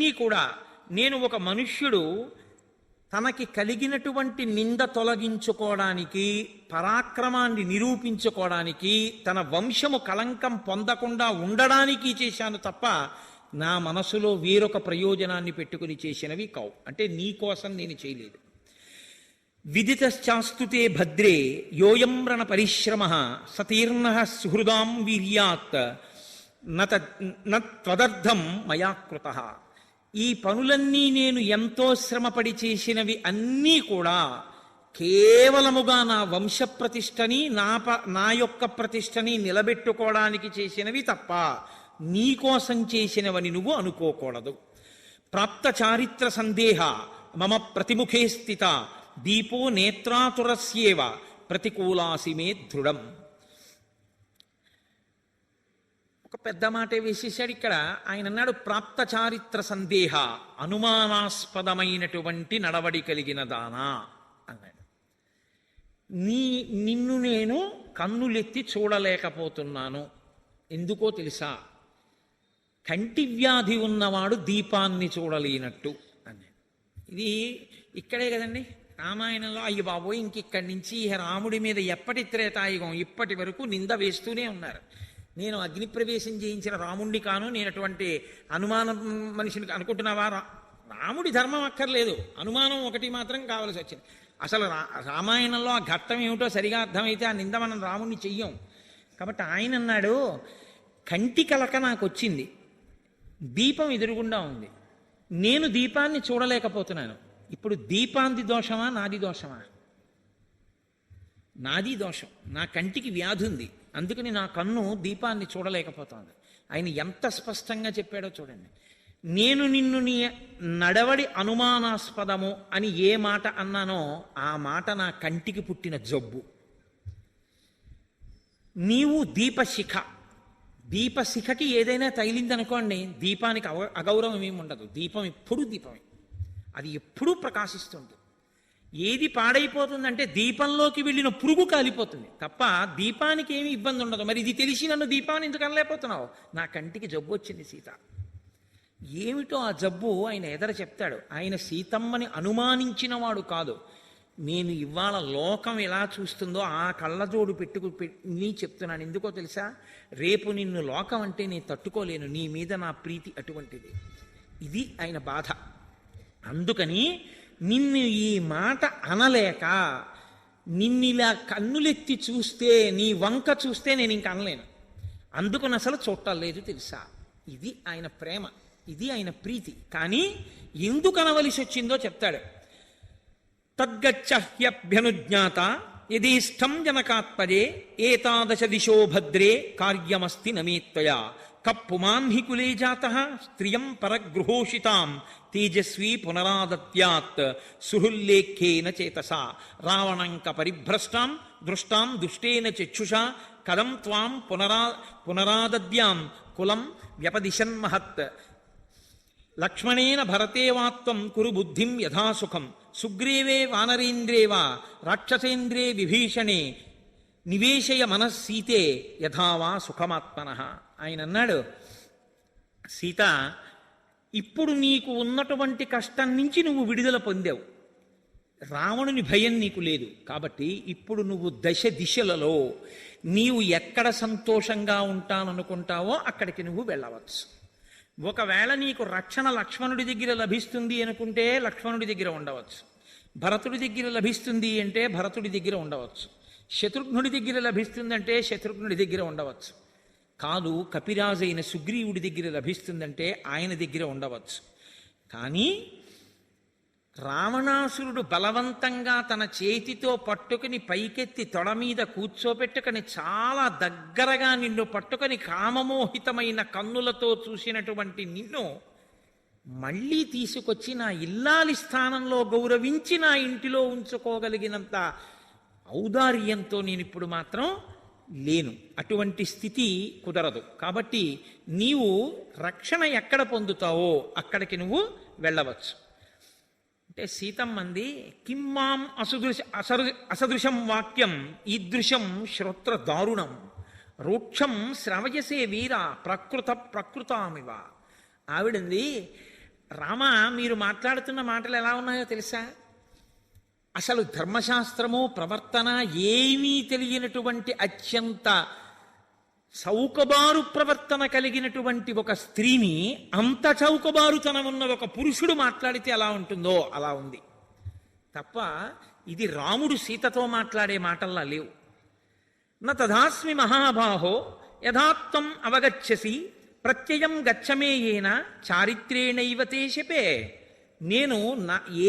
అన్నీ కూడా నేను ఒక మనుష్యుడు తనకి కలిగినటువంటి నింద తొలగించుకోవడానికి, పరాక్రమాన్ని నిరూపించుకోవడానికి, తన వంశము కళంకం పొందకుండా ఉండడానికి చేశాను తప్ప నా మనసులో వేరొక ప్రయోజనాన్ని పెట్టుకుని చేసినవి కావు. అంటే నీ కోసం నేను చేయలేదు. విదితశ్చాస్తుతే భద్రే యోయం రణ పరిశ్రమ సతీర్ణ సుహృదాం వీర్యాత్ నత్వదర్థం మయా కృతః. ఈ పనులన్నీ నేను ఎంతో శ్రమపడి చేసినవి అన్నీ కూడా కేవలముగా నా వంశప్రతిష్టని, నా యొక్క ప్రతిష్టని నిలబెట్టుకోవడానికి చేసినవి తప్ప నీకోసం చేసినవని నువ్వు అనుకోకూడదు. ప్రాప్త చారిత్ర సందేహ మమ ప్రతిముఖే స్థిత దీపో నేత్రాతురస్యేవ ప్రతికూలాసి మే దృఢం. ఒక పెద్ద మాటే వేసేసాడు ఇక్కడ. ఆయన అన్నాడు ప్రాప్త చారిత్ర సందేహ, అనుమానాస్పదమైనటువంటి నడవడి కలిగిన దానా అన్నాడు. నిన్ను నేను కన్నులెత్తి చూడలేకపోతున్నాను. ఎందుకో తెలుసా? కంటి వ్యాధి ఉన్నవాడు దీపాన్ని చూడలేనట్టు అన్నాడు. ఇది ఇక్కడే కదండి రామాయణంలో. అయ్య బాబోయ్, ఇంకిక్కడి నుంచి రాముడి మీద ఎప్పటి త్రేతాయుగం ఇప్పటి వరకు నింద వేస్తూనే ఉన్నారు. నేను అగ్నిప్రవేశం చేయించిన రాముణ్ణి కాను, నేను అటువంటి అనుమానం మనిషిని అనుకుంటున్నావా? రాముడి ధర్మం అక్కర్లేదు, అనుమానం ఒకటి మాత్రం కావలసి వచ్చింది. అసలు రామాయణంలో ఆ ఘట్టం ఏమిటో సరిగా అర్థమైతే ఆ నింద మనం రాముణ్ణి చెయ్యం. కాబట్టి ఆయన అన్నాడు, కంటి కలక నాకు వచ్చింది, దీపం ఎదురుగుండా ఉంది, నేను దీపాన్ని చూడలేకపోతున్నాను. ఇప్పుడు దీపాంది దోషమా నాది దోషమా? నాది దోషం. నా కంటికి వ్యాధి ఉంది, అందుకని నా కన్ను దీపాన్ని చూడలేకపోతోంది. ఆయన ఎంత స్పష్టంగా చెప్పాడో చూడండి. నేను నిన్ను నీ నడవడి అనుమానాస్పదము అని ఏ మాట అన్నానో ఆ మాట నా కంటికి పుట్టిన జబ్బు. నీవు దీపశిఖ, దీపశిఖకి ఏదైనా తగిలిందనుకోండి, దీపానికి అగౌరవం ఏమి ఉండదు. దీపం ఎప్పుడూ దీపమే, అది ఎప్పుడూ ప్రకాశిస్తుంది. ఏది పాడైపోతుందంటే దీపంలోకి వెళ్ళిన పురుగు కాలిపోతుంది తప్ప దీపానికి ఏమి ఇబ్బంది ఉండదు. మరి ఇది తెలిసి నన్ను దీపాన్ని ఎందుకు అనలేకపోతున్నావు? నా కంటికి జబ్బు వచ్చింది సీత. ఏమిటో ఆ జబ్బు ఆయన ఎదర చెప్తాడు. ఆయన సీతమ్మని అనుమానించిన వాడు కాదు. నేను ఇవాళ లోకం ఎలా చూస్తుందో ఆ కళ్ళజోడు పెట్టుకుని చెప్తున్నాను. ఎందుకో తెలుసా? రేపు నిన్ను లోకం అంటే నేను తట్టుకోలేను, నీ మీద నా ప్రీతి అటువంటిది. ఇది ఆయన బాధ. అందుకని నిన్ను ఈ మాట అనలేక, నిన్నిలా కన్నులెత్తి చూస్తే, నీ వంక చూస్తే నేను ఇంక అనలేను. అందుకని అసలు చూడలేదు తెలుసా? ఇది ఆయన ప్రేమ, ఇది ఆయన ప్రీతి. కానీ ఎందుకు అనవలసి వచ్చిందో చెప్తాడు. తద్గచ్చహ్యభ్యనుజ్ఞాత యదీష్టం జనకాత్మజే ఏతాదశ దిశో భద్రే కార్యమస్తి నమేత్వయా కప్పుమాన్హి కులే జాతః స్త్రియం పరగృహోషితాం తేజస్వీ పునరాదత్యాత్ సుహృల్లేఖ్యేన చేతసా రావణంక పరిభ్రష్టాం దృష్టాం దుష్టేన చక్షుషా కథం త్వాం పునరాదద్యాం కులం వ్యపదిశన్మహత్ లక్ష్మణేన భరతేవాత్వం కురు బుద్ధిం యథాసుఖం సుగ్రీవే వానరేంద్రేవ రాక్షసేంద్రే విభీషణే నివేశయ మనస్సీతే యథావా సుఖమాత్మనః. ఆయన అన్నాడు, సీత, ఇప్పుడు నీకు ఉన్నటువంటి కష్టం నుంచి నువ్వు విడుదల పొందావు. రావణుని భయం నీకు లేదు. కాబట్టి ఇప్పుడు నువ్వు దశ దిశలలో నీవు ఎక్కడ సంతోషంగా ఉంటాననుకుంటావో అక్కడికి నువ్వు వెళ్ళవచ్చు. ఒకవేళ నీకు రక్షణ లక్ష్మణుడి దగ్గర లభిస్తుంది అనుకుంటే లక్ష్మణుడి దగ్గర ఉండవచ్చు, భరతుడి దగ్గర లభిస్తుంది అంటే భరతుడి దగ్గర ఉండవచ్చు, శత్రుఘ్నుడి దగ్గర లభిస్తుందంటే శత్రుఘ్నుడి దగ్గర ఉండవచ్చు. కాదు, కపిరాజైన సుగ్రీవుడి దగ్గర లభిస్తుందంటే ఆయన దగ్గర ఉండవచ్చు. కానీ రావణాసురుడు బలవంతంగా తన చేతితో పట్టుకుని పైకెత్తి తొడ మీద కూర్చోపెట్టుకుని చాలా దగ్గరగా నిన్ను పట్టుకొని కామమోహితమైన కన్నులతో చూసినటువంటి నిన్ను మళ్ళీ తీసుకొచ్చి నా ఇల్లాలి స్థానంలో గౌరవించి నా ఇంటిలో ఉంచుకోగలిగినంత ఔదార్యంతో నేను ఇప్పుడు మాత్రం లేను. అటువంటి స్థితి కుదరదు. కాబట్టి నీవు రక్షణ ఎక్కడ పొందుతావో అక్కడికి నువ్వు వెళ్ళవచ్చు. అంటే సీతమ్మంది, కిమ్మాం అసదృశం వాక్యం ఈదృశం శ్రోత్ర దారుణం రూక్షం శ్రవయసే వీర ప్రకృతామివ. ఆవిడంది, రామ, మీరు మాట్లాడుతున్న మాటలు ఎలా ఉన్నాయో తెలుసా? అసలు ధర్మశాస్త్రము ప్రవర్తన ఏమీ తెలియనటువంటి అత్యంత చౌకబారు ప్రవర్తన కలిగినటువంటి ఒక స్త్రీని అంత చౌకబారుతనం ఉన్న ఒక పురుషుడు మాట్లాడితే ఎలా ఉంటుందో అలా ఉంది తప్ప ఇది రాముడు సీతతో మాట్లాడే మాటల్లా లేవు. న తథాస్మి మహాబాహో యథాత్వం అవగచ్చసి ప్రత్యయం గచ్చమేయేన చారిత్రేణైవ తే శపే. నేను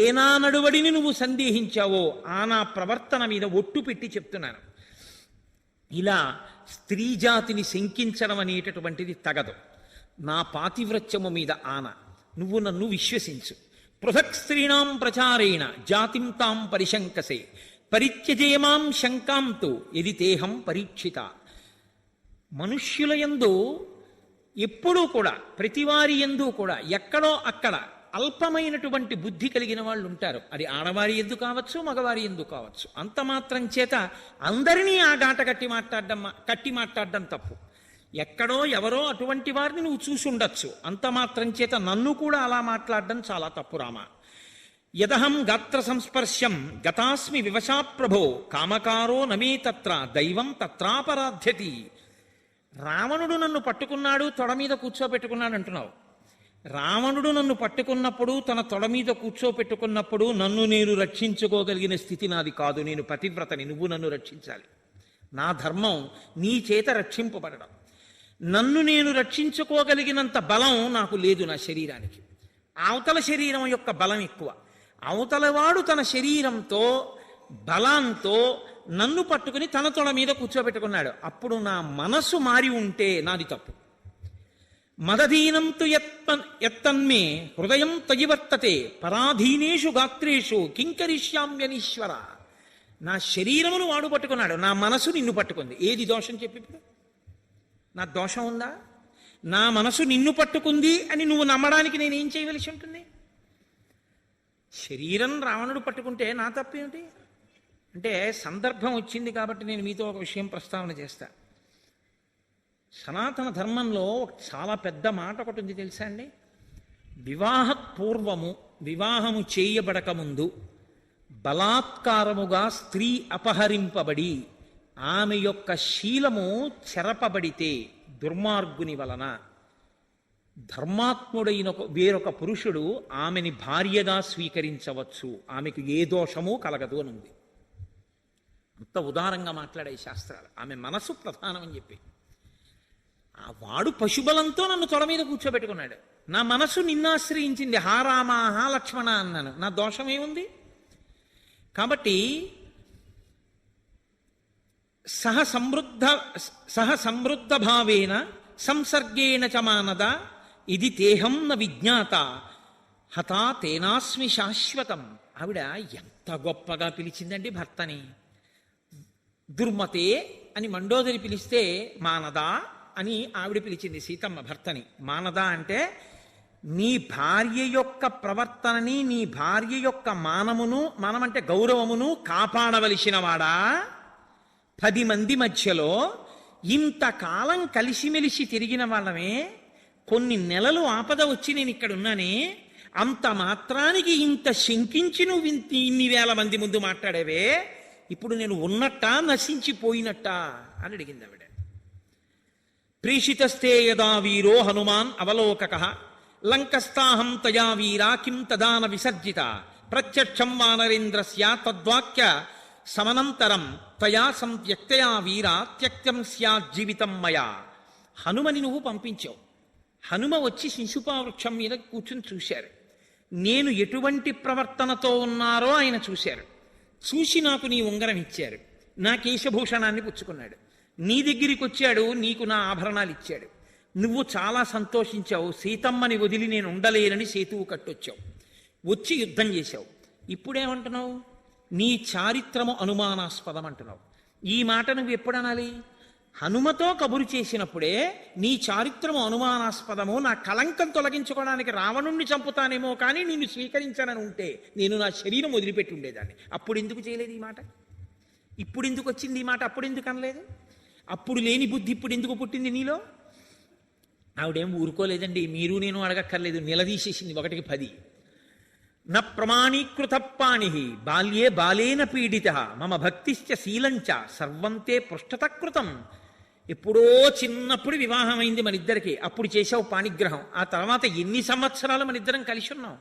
ఏనా నడువడిని నువ్వు సందేహించావో ఆ నా ప్రవర్తన మీద ఒట్టు పెట్టి చెప్తున్నాను. ఇలా స్త్రీ జాతిని శంకించడం అనేటటువంటిది తగదు. నా పాతివ్రత్యము మీద ఆన, నువ్వు నన్ను విశ్వసించు. పృథక్ స్త్రీణాం ప్రచారేణ జాతిం తాం పరిశంకసే పరిత్యజేమాం శంకాంతు యది తేహం పరీక్షిత. మనుష్యుల యందు ఎప్పుడూ కూడా, ప్రతివారి యందు కూడా ఎక్కడో అక్కడ అల్పమైనటువంటి బుద్ధి కలిగిన వాళ్ళు ఉంటారు. అది ఆడవారి ఎందు కావచ్చు, మగవారి ఎందు కావచ్చు. అంత మాత్రం చేత అందరినీ ఆ గాట కట్టి మాట్లాడడం తప్పు. ఎక్కడో ఎవరో అటువంటి వారిని నువ్వు చూసి ఉండొచ్చు. అంత మాత్రం చేత నన్ను కూడా అలా మాట్లాడడం చాలా తప్పు రామ. యదహం గాత్ర సంస్పర్శం గతాస్మి వివశా ప్రభో కామకారో నమే తత్ర దైవం తత్రాపరాధ్యతి. రావణుడు నన్ను పట్టుకున్నాడు, తొడ మీద కూర్చోబెట్టుకున్నాడు అంటున్నావు. రావణుడు నన్ను పట్టుకున్నప్పుడు, తన తొడ మీద కూర్చోపెట్టుకున్నప్పుడు నన్ను నేను రక్షించుకోగలిగిన స్థితి నాది కాదు. నేను పతివ్రతని, నువ్వు నన్ను రక్షించాలి. నా ధర్మం నీ చేత రక్షింపబడడం. నన్ను నేను రక్షించుకోగలిగినంత బలం నాకు లేదు నా శరీరానికి. అవతల శరీరం యొక్క బలం ఎక్కువ. అవతలవాడు తన శరీరంతో బలంతో నన్ను పట్టుకుని తన తొడ మీద కూర్చోబెట్టుకున్నాడు. అప్పుడు నా మనసు మారి ఉంటే నాది తప్పు. మదధీనం తు ఎత్తన్మే హృదయం తయివర్తతే పరాధీనేషు గాత్రేషు కింకరిష్యామ్యనీశ్వర. నా శరీరమును వాడు పట్టుకున్నాడు, నా మనసు నిన్ను పట్టుకుంది. ఏది దోషం చెప్పి? ఇప్పుడు నా దోషం ఉందా? నా మనసు నిన్ను పట్టుకుంది అని నువ్వు నమ్మడానికి నేనేం చేయవలసి ఉంటుంది? శరీరం రావణుడు పట్టుకుంటే నా తప్పేమిటి? అంటే సందర్భం వచ్చింది కాబట్టి నేను మీతో ఒక విషయం ప్రస్తావన చేస్తా. సనాతన ధర్మంలో చాలా పెద్ద మాట ఒకటి ఉంది తెలుసా అండి? వివాహపూర్వము, వివాహము చేయబడకముందు బలాత్కారముగా స్త్రీ అపహరింపబడి ఆమె యొక్క శీలము చెరపబడితే దుర్మార్గుని వలన ధర్మాత్ముడైన వేరొక పురుషుడు ఆమెని భార్యగా స్వీకరించవచ్చు, ఆమెకు ఏ దోషము కలగదు అని ఉంది. అంత ఉదారంగా మాట్లాడే శాస్త్రాలు. ఆమె మనసు ప్రధానం అని చెప్పి ఆ వాడు పశుబలంతో నన్ను తొడ మీద కూర్చోబెట్టుకున్నాడు. నా మనసు నిన్నాశ్రయించింది. హా రామ హా లక్ష్మణ అన్నాను. నా దోషం ఏముంది? కాబట్టి సహ సమృద్ధ భావేన సంసర్గేణ చ మానద ఇది తేహం న విజ్ఞాత హతా తేనాస్మి శాశ్వతం. ఆవిడ ఎంత గొప్పగా పిలిచిందండి భర్తని. దుర్మతే అని మండోదరి పిలిస్తే మానదా అని ఆవిడ పిలిచింది సీతమ్మ భర్తని. మానద అంటే నీ భార్య యొక్క ప్రవర్తనని, నీ భార్య యొక్క మానమును, మానమంటే గౌరవమును కాపాడవలసిన వాడా. 10 మంది మధ్యలో ఇంతకాలం కలిసిమెలిసి తిరిగిన వాళ్ళమే, కొన్ని నెలలు ఆపద వచ్చి నేను ఇక్కడ ఉన్నానే, అంత మాత్రానికి ఇంత శంకించి నువ్వు ఇన్ని వేల మంది ముందు మాట్లాడేవే, ఇప్పుడు నేను ఉన్నట్టా నశించిపోయినట్టా అని అడిగింది ఆవిడ. ప్రీషితస్తే యదా వీరో హనుమాన్ అవలోకక లంకస్థాహం తయా వీరా కిం తదాన విసర్జిత ప్రత్యక్షం వానరేంద్రస్య తద్వాక్య సమనంతరం తయా సంత్యక్తయా వీరా త్యక్తం స్యాజ్జీవితం మయా. హనుమని నువ్వు పంపించావు. హనుమ వచ్చి శిశుపావృక్షం మీద కూర్చుని చూశారు. నేను ఎటువంటి ప్రవర్తనతో ఉన్నారో ఆయన చూశారు. చూసి నాకు నీ ఉంగరం ఇచ్చారు, నా కేశభూషణాన్ని పుచ్చుకున్నాడు, నీ దగ్గరికి వచ్చాడు, నీకు నా ఆభరణాలు ఇచ్చాడు. నువ్వు చాలా సంతోషించావు. సీతమ్మని వదిలి నేను ఉండలేనని సేతువు కట్టొచ్చావు, వచ్చి యుద్ధం చేశావు. ఇప్పుడేమంటున్నావు? నీ చారిత్రము అనుమానాస్పదం అంటున్నావు. ఈ మాట నువ్వు ఎప్పుడు అనాలి? హనుమతో కబురు చేసినప్పుడే నీ చారిత్రము అనుమానాస్పదము, నా కళంకం తొలగించుకోవడానికి రావణుణ్ణి చంపుతానేమో కానీ నిన్ను స్వీకరించానని ఉంటే నేను నా శరీరం వదిలిపెట్టి ఉండేదాన్ని. అప్పుడు ఎందుకు చేయలేదు ఈ మాట? ఇప్పుడు ఎందుకు వచ్చింది ఈ మాట? అప్పుడు ఎందుకు అనలేదు? అప్పుడు లేని బుద్ధి ఇప్పుడు ఎందుకు పుట్టింది నీలో? ఆవిడేం ఊరుకోలేదండి, మీరు నేను అడగక్కర్లేదు, నిలదీసేసింది 1కి 10. న ప్రమాణీకృత పాణి బాల్యే బాలేన పీడిత మమ భక్తిశ్చ శీలంచ సర్వంతే పృష్ఠతకృతం. ఎప్పుడో చిన్నప్పుడు వివాహమైంది మనిద్దరికి, అప్పుడు చేసావు పాణిగ్రహం. ఆ తర్వాత ఎన్ని సంవత్సరాలు మనిద్దరం కలిసి ఉన్నాం.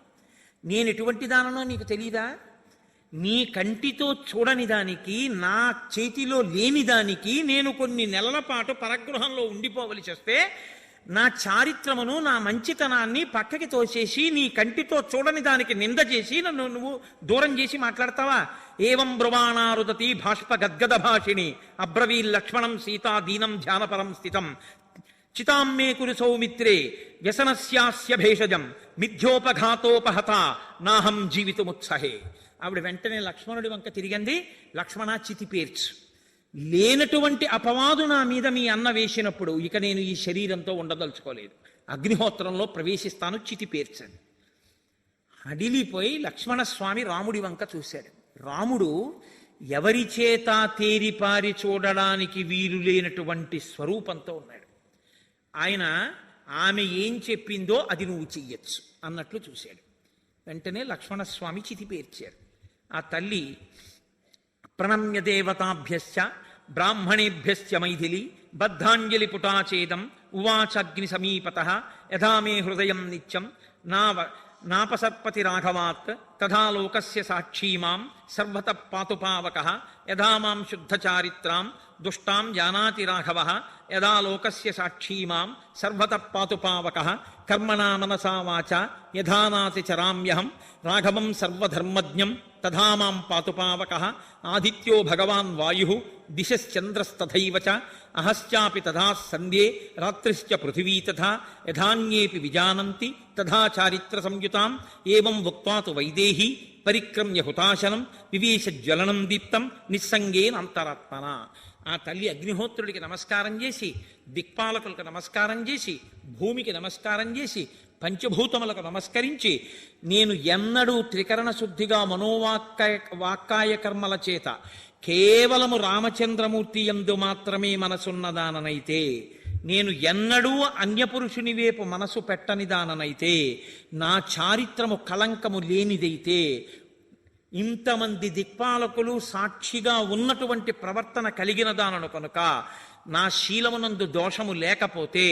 నేను ఎటువంటి దాననో నీకు తెలీదా? నీ కంటితో చూడని దానికి, నా చేతిలో లేని దానికి నేను కొన్ని నెలల పాటు పరగృహంలో ఉండిపోవలసి వస్తే నా చారిత్రమును, నా మంచితనాన్ని పక్కకి తోసేసి నీ కంటితో చూడని దానికి నింద చేసి నన్ను నువ్వు దూరం చేసి మాట్లాడతావా? ఏవం బ్రువాణారుదతి భాష్ప గద్గద భాషిణి అబ్రవీల్ లక్ష్మణం సీతా దీనం ధ్యానపరం స్థితం చితామ్మే కురు సౌమిత్రే వ్యసనస్యాస్య భేషజం మిథ్యోపఘాతోపహత నాహం జీవితముత్సహే. ఆవిడ వెంటనే లక్ష్మణుడి వంక తిరిగింది. లక్ష్మణ, చితి పేర్చు. లేనటువంటి అపవాదు నా మీద మీ అన్న వేసినప్పుడు ఇక నేను ఈ శరీరంతో ఉండదలుచుకోలేదు, అగ్నిహోత్రంలో ప్రవేశిస్తాను, చితి పేర్చండి. అడిలిపోయి లక్ష్మణస్వామి రాముడి వంక చూశాడు. రాముడు ఎవరి చేత తేరిపారి చూడడానికి వీలు లేనటువంటి స్వరూపంతో ఉన్నాడు. ఆయన ఆమె ఏం చెప్పిందో అది నువ్వు చెయ్యొచ్చు అన్నట్లు చూశాడు. వెంటనే లక్ష్మణస్వామి చితి పేర్చారు. ఆ తల్లి ప్రణమ్య దేవతాభ్యశ్చ బ్రాహ్మణేభ్యశ్చ మైథిలి బద్ధాంజలి పుటాచేదం ఉవాచాగ్ని సమీపతః యథా మే హృదయం నిత్యం నాపసర్పతి రాఘవాత్ తథా లోకస్య సాక్షీ మాం సర్వతః పాతుపావకః యథా మాం శుద్ధచారిత్రాం దుష్టాం జానాతి రాఘవః యథా లోకస్య సాక్షీ మాం సర్వతః పాతుపావకః కర్మణా మనసా వాచా యథానాతి చరామ్యహం రాఘవం సర్వధర్మజ్ఞం తథా మాం పాతుపావకః ఆదిత్యో భగవాన్ వాయుః దిశశ్చంద్రస్తథైవ చ అహశ్చాపి తథా సంధ్యే రాత్రిశ్చ పృథివీ తథా యథాన్యేపి విజానంతి తథా చారిత్ర సంయుతాం ఏవం ఉక్త్వా తు వైదేహీ పరిక్రమ్య హుతాశనం వివేశ జ్వలనం దీప్తం నిస్సంగేన అంతరాత్మన. ఆ తల్లి అగ్నిహోత్రుడికి నమస్కారం చేసి, దిక్పాలకులకు నమస్కారం చేసి, భూమికి నమస్కారం చేసి, పంచభూతములకు నమస్కరించి, నేను ఎన్నడూ త్రికరణ శుద్ధిగా వాక్కాయ కర్మల చేత కేవలము రామచంద్రమూర్తి యందు మాత్రమే మనసున్నదాననైతే, నేను ఎన్నడూ అన్యపురుషుని వైపు మనసు పెట్టని దాననైతే, నా చారిత్రము కళంకము లేనిదైతే, ఇంతమంది దిక్పాలకులు సాక్షిగా ఉన్నటువంటి ప్రవర్తన కలిగిన దానను కనుక నా శీలమునందు దోషము లేకపోతే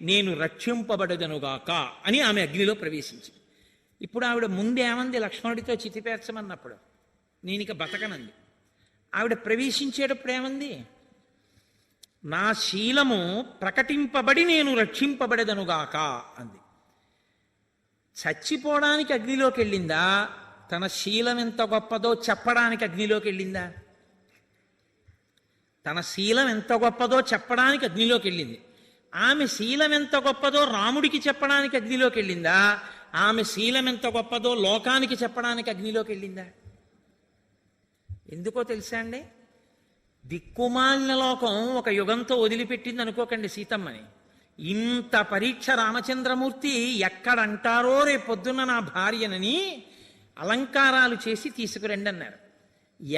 నేను రక్షింపబడదనుగాక అని ఆమె అగ్నిలో ప్రవేశించింది. ఇప్పుడు ఆవిడ ముందేమంది లక్ష్మణుడితో చితిపేర్చమన్నప్పుడు? నేను ఇక బతకనంది. ఆవిడ ప్రవేశించేటప్పుడు ఏమంది? నా శీలము ప్రకటింపబడి నేను రక్షింపబడదనుగాక అంది. చచ్చిపోవడానికి అగ్నిలోకి వెళ్ళిందా? తన శీలం ఎంత గొప్పదో చెప్పడానికి అగ్నిలోకి వెళ్ళిందా? తన శీలం ఎంత గొప్పదో చెప్పడానికి అగ్నిలోకి వెళ్ళింది. ఆమె శీలం ఎంత గొప్పదో రాముడికి చెప్పడానికి అగ్నిలోకి వెళ్ళిందా? ఆమె శీలం ఎంత గొప్పదో లోకానికి చెప్పడానికి అగ్నిలోకి వెళ్ళిందా? ఎందుకో తెలుసా అండి? దిక్కుమాలిన లోకం ఒక యుగంతో వదిలిపెట్టింది అనుకోకండి సీతమ్మని. ఇంత పరీక్ష రామచంద్రమూర్తి ఎక్కడంటారో రేపొద్దున్న నా భార్యనని అలంకారాలు చేసి తీసుకురండి అన్నారు.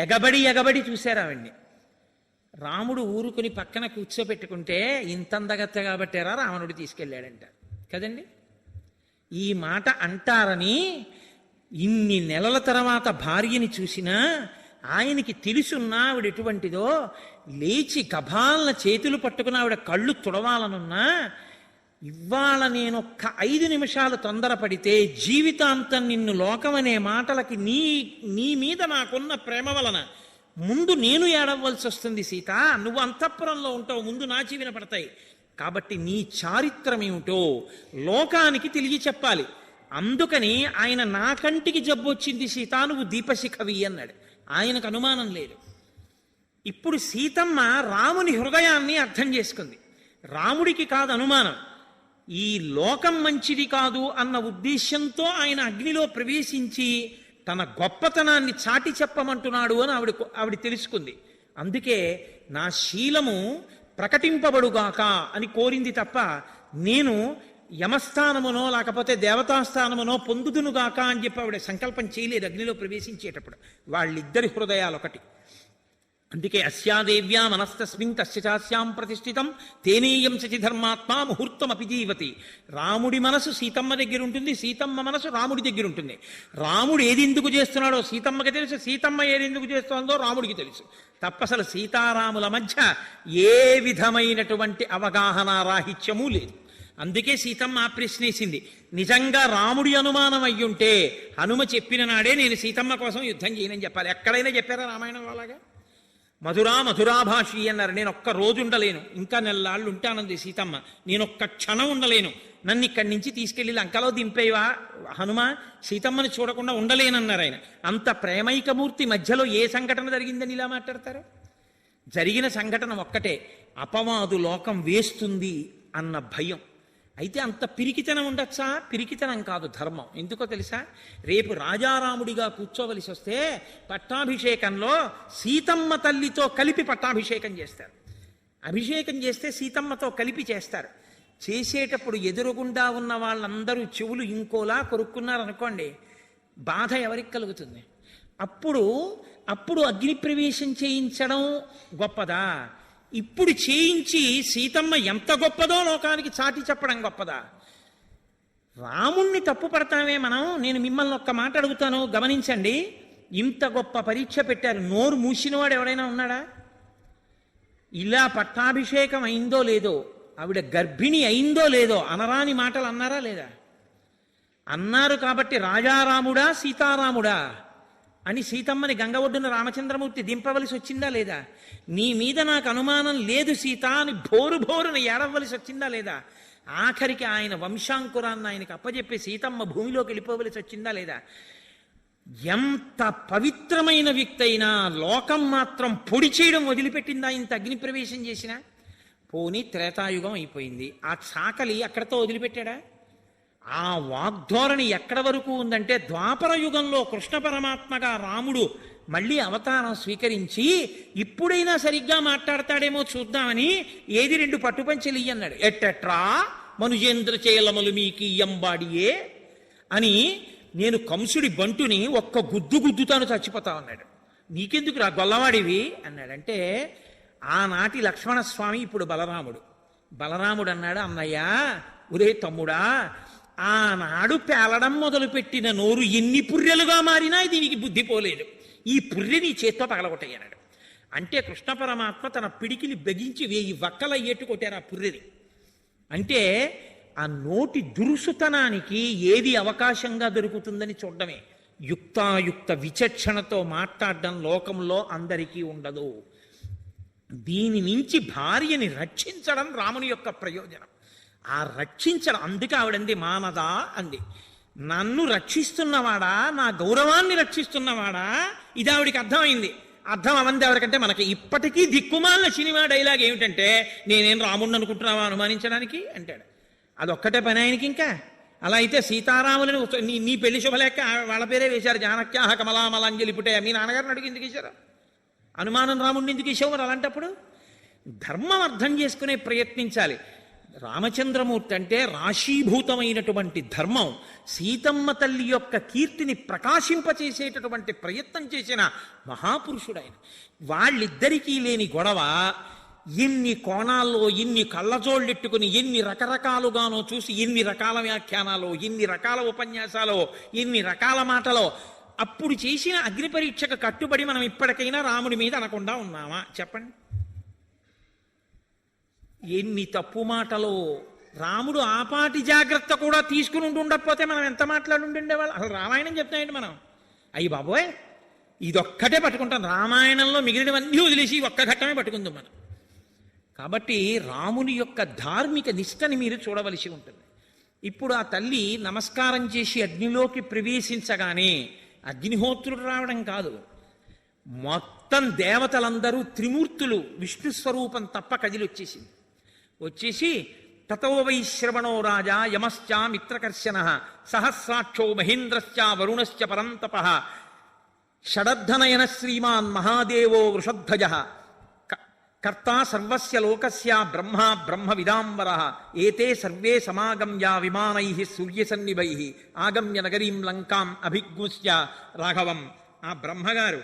ఎగబడి చూశారు ఆవిడ్ని. రాముడు ఊరుకుని పక్కన కూర్చోబెట్టుకుంటే ఇంతందగత్తగా బట్టారా రావణుడు తీసుకెళ్ళాడంటారు కదండి. ఈ మాట అంటారని ఇన్ని నెలల తర్వాత భార్యని చూసినా ఆయనకి తెలుసున్నా ఆవిడ ఎటువంటిదో, లేచి గభాలన చేతులు పట్టుకుని ఆవిడ కళ్ళు తుడవాలనున్నా, ఇవాళ నేను ఒక్క 5 నిమిషాలు తొందరపడితే జీవితాంతం నిన్ను లోకమనే మాటలకి నీ మీద నాకున్న ప్రేమ వలన ముందు నేను ఏడవలసి వస్తుంది సీత. నువ్వు అంతఃపురంలో ఉంటావు, ముందు నా చెవిన పడతాయి. కాబట్టి నీ చారిత్రం ఏమిటో లోకానికి తెలియ చెప్పాలి. అందుకని ఆయన నా కంటికి జబ్బు వచ్చింది సీత, నువ్వు దీపశిఖవి అన్నాడు. ఆయనకు అనుమానం లేదు. ఇప్పుడు సీతమ్మ రాముని హృదయాన్ని అర్థం చేసుకుంది. రాముడికి కాదు అనుమానం, ఈ లోకం మంచిది కాదు అన్న ఉద్దేశంతో ఆయన అగ్నిలో ప్రవేశించి తన గొప్పతనాన్ని చాటి చెప్పమంటున్నాడు అని ఆవిడ తెలుసుకుంది. అందుకే నా శీలము ప్రకటింపబడుగాక అని కోరింది తప్ప నేను యమస్థానమునో లేకపోతే దేవతాస్థానమునో పొందుదునుగాక అని చెప్పి ఆవిడ సంకల్పం చేయలేదు అగ్నిలో ప్రవేశించేటప్పుడు. వాళ్ళిద్దరి హృదయాలు ఒకటి. అందుకే అస్యాదేవ్యా మనస్తస్మిన్ తస్య చాస్యాం ప్రతిష్ఠితం తేనేయం శచి ధర్మాత్మ ముహూర్తం అపిజీవతి. రాముడి మనసు సీతమ్మ దగ్గర ఉంటుంది, సీతమ్మ మనసు రాముడి దగ్గర ఉంటుంది. రాముడు ఏది ఎందుకు చేస్తున్నాడో సీతమ్మకి తెలుసు, సీతమ్మ ఏది ఎందుకు చేస్తుందో రాముడికి తెలుసు. తప్పసలు సీతారాముల మధ్య ఏ విధమైనటువంటి అవగాహన రాహిత్యమూ లేదు. అందుకే సీతమ్మ ఆ ప్రశ్నేసింది. నిజంగా రాముడి అనుమానం అయ్యుంటే హనుమ చెప్పిన నాడే నేను సీతమ్మ కోసం యుద్ధం చేయనని చెప్పాలి. ఎక్కడైనా చెప్పారా రామాయణంలో అలాగా? మధురాభాషి అన్నారు. నేను ఒక్క రోజు ఉండలేను, ఇంకా నెల్లాళ్ళు ఉంటానంది సీతమ్మ. నేను ఒక్క క్షణం ఉండలేను, నన్ను ఇక్కడి నుంచి తీసుకెళ్ళి లంకలో దింపేవా హనుమ, సీతమ్మని చూడకుండా ఉండలేనన్నారు ఆయన. అంత ప్రేమైకమూర్తి మధ్యలో ఏ సంఘటన జరిగిందని ఇలా మాట్లాడతారు? జరిగిన సంఘటన ఒక్కటే, అపవాదు లోకం వేస్తుంది అన్న భయం. అయితే అంత పిరికితనం ఉండొచ్చా? పిరికితనం కాదు, ధర్మం. ఎందుకో తెలుసా? రేపు రాజారాముడిగా కూర్చోవలసి వస్తే పట్టాభిషేకంలో సీతమ్మ తల్లితో కలిపి పట్టాభిషేకం చేస్తారు. అభిషేకం చేస్తే సీతమ్మతో కలిపి చేస్తారు. చేసేటప్పుడు ఎదురుగుండా ఉన్న వాళ్ళందరూ చెవులు ఇంకోలా కొరుక్కున్నారనుకోండి, బాధ ఎవరికి కలుగుతుంది? అప్పుడు అగ్నిప్రవేశం చేయించడం గొప్పదా? ఇప్పుడు చేయించి సీతమ్మ ఎంత గొప్పదో లోకానికి చాటి చెప్పడం గొప్పదా? రాముణ్ణి తప్పు పడతామే మనం. నేను మిమ్మల్ని ఒక్క మాట అడుగుతాను, గమనించండి. ఇంత గొప్ప పరీక్ష పెట్టారు, నోరు మూసినవాడు ఎవడైనా ఉన్నాడా? ఇలా పట్టాభిషేకం అయిందో లేదో, ఆవిడ గర్భిణి అయిందో లేదో అనరాని మాటలు అన్నారా లేదా? అన్నారు. కాబట్టి రాజారాముడా సీతారాముడా అని సీతమ్మని గంగ ఒడ్డున రామచంద్రమూర్తి దింపవలసి వచ్చిందా లేదా? నీ మీద నాకు అనుమానం లేదు సీత అని భోరున ఏడవలసి వచ్చిందా లేదా? ఆఖరికి ఆయన వంశాంకురాన్ని ఆయనకు అప్పచెప్పి సీతమ్మ భూమిలోకి వెళ్ళిపోవలసి వచ్చిందా లేదా? ఎంత పవిత్రమైన వ్యక్తి అయినా లోకం మాత్రం పొడి చేయడం వదిలిపెట్టిందా ఇంత అగ్నిప్రవేశం చేసినా? పోనీ త్రేతాయుగం అయిపోయింది, ఆ చాకలి అక్కడతో వదిలిపెట్టాడా? ఆ వాగ్ధోరణి ఎక్కడ వరకు ఉందంటే, ద్వాపర యుగంలో కృష్ణ పరమాత్మగా రాముడు మళ్ళీ అవతారం స్వీకరించి ఇప్పుడైనా సరిగ్గా మాట్లాడతాడేమో చూద్దామని ఏది 2 పట్టుపంచెలు ఇయ్యన్నాడు. ఎట్టెట్రా మనుజేంద్ర చేలమలు మీకు ఇయ్యంబాడియే అని, నేను కంసుడి బంటుని ఒక్క గుద్దుతాను చచ్చిపోతా అన్నాడు. నీకెందుకు రా గొల్లవాడివి అన్నాడంటే, ఆనాటి లక్ష్మణస్వామి ఇప్పుడు బలరాముడు అన్నాడు, అన్నయ్య ఒరే తమ్ముడా, ఆనాడు పేలడం మొదలుపెట్టిన నోరు ఎన్ని పుర్రెలుగా మారినా దీనికి బుద్ధి పోలేదు, ఈ పుర్రె నీ చేత్తో పగలగొట్టయ్యన్నాడు. అంటే కృష్ణ పరమాత్మ తన పిడికిలి బెగించి 1000 వక్కల ఏటు కొట్టారు ఆ పుర్రెని. అంటే ఆ నోటి దురుసుతనానికి ఏది అవకాశంగా దొరుకుతుందని చూడడమే. యుక్తాయుక్త విచక్షణతో మాట్లాడడం లోకంలో అందరికీ ఉండదు. దీని నుంచి భార్యని రక్షించడం రాముని యొక్క ప్రయోజనం. ఆ రక్షించడం, అందుకే ఆవిడంది మానదా అంది. నన్ను రక్షిస్తున్నవాడా, నా గౌరవాన్ని రక్షిస్తున్నవాడా, ఇది ఆవిడికి అర్థమైంది. అర్థం అవంది ఎవరికంటే మనకి. ఇప్పటికీ దిక్కుమాలిన సినిమా డైలాగ్ ఏమిటంటే, నేనేం రాముడిని అనుకుంటున్నావా అనుమానించడానికి అంటాడు. అదొక్కటే పని ఆయనకి. ఇంకా అలా అయితే సీతారాములని నీ పెళ్లి శుభలేక వాళ్ళ పేరే వేశారు, జానక్యాహ కమలామలాంజలి పుటే. మీ నాన్నగారిని అడిగి ఎందుకు వేశారు? అనుమానం రాముడిని ఎందుకు వేసావు? మరి అలాంటప్పుడు ధర్మం అర్థం చేసుకునే ప్రయత్నించాలి. రామచంద్రమూర్తి అంటే రాశీభూతమైనటువంటి ధర్మం. సీతమ్మ తల్లి యొక్క కీర్తిని ప్రకాశింపచేసేటటువంటి ప్రయత్నం చేసిన మహాపురుషుడైన. వాళ్ళిద్దరికీ లేని గొడవ ఎన్ని కోణాల్లో, ఎన్ని కళ్ళజోళ్ళెట్టుకుని, ఎన్ని రకరకాలుగానో చూసి, ఎన్ని రకాల వ్యాఖ్యానాలు, ఎన్ని రకాల ఉపన్యాసాలు, ఎన్ని రకాల మాటలో. అప్పుడు చేసిన అగ్ని పరీక్షకు కట్టుబడి మనం ఇప్పటికైనా రాముడి మీద అనకుండా ఉన్నామా చెప్పండి? ఎన్ని తప్పు మాటలో. రాముడు ఆపాటి జాగ్రత్త కూడా తీసుకుని ఉండకపోతే మనం ఎంత మాట్లాడుండేవాళ్ళు? అసలు రామాయణం చెప్తాయండి మనం. అయ్యి బాబోయ్ ఇదొక్కటే పట్టుకుంటాం, రామాయణంలో మిగిలినవన్నీ వదిలేసి ఒక్క ఘట్టమే పట్టుకుందాం మనం. కాబట్టి రాముని యొక్క ధార్మిక నిష్టని మీరు చూడవలసి ఉంటుంది. ఇప్పుడు ఆ తల్లి నమస్కారం చేసి అగ్నిలోకి ప్రవేశించగానే అగ్నిహోత్రుడు రావడం కాదు, మొత్తం దేవతలందరూ త్రిమూర్తులు విష్ణు స్వరూపం తప్ప కదిలి వచ్చేసి తతో వైశ్రవణో రాజా యమశ్చ మిత్రకర్షణ సహస్రాక్షో మహేంద్రశ్చ వరుణశ్చ పరంతప షడర్ధనయన శ్రీమాన్ మహాదేవో వృషధ్వజ కర్తా సర్వస్య లోకస్య బ్రహ్మ విదాంబర ఏతే సర్వే సమాగమ్య విమానై సూర్యసన్నిభై ఆగమ్య నగరీం లంకాం అభిగ్ముష్య రాఘవం. ఆ బ్రహ్మగారు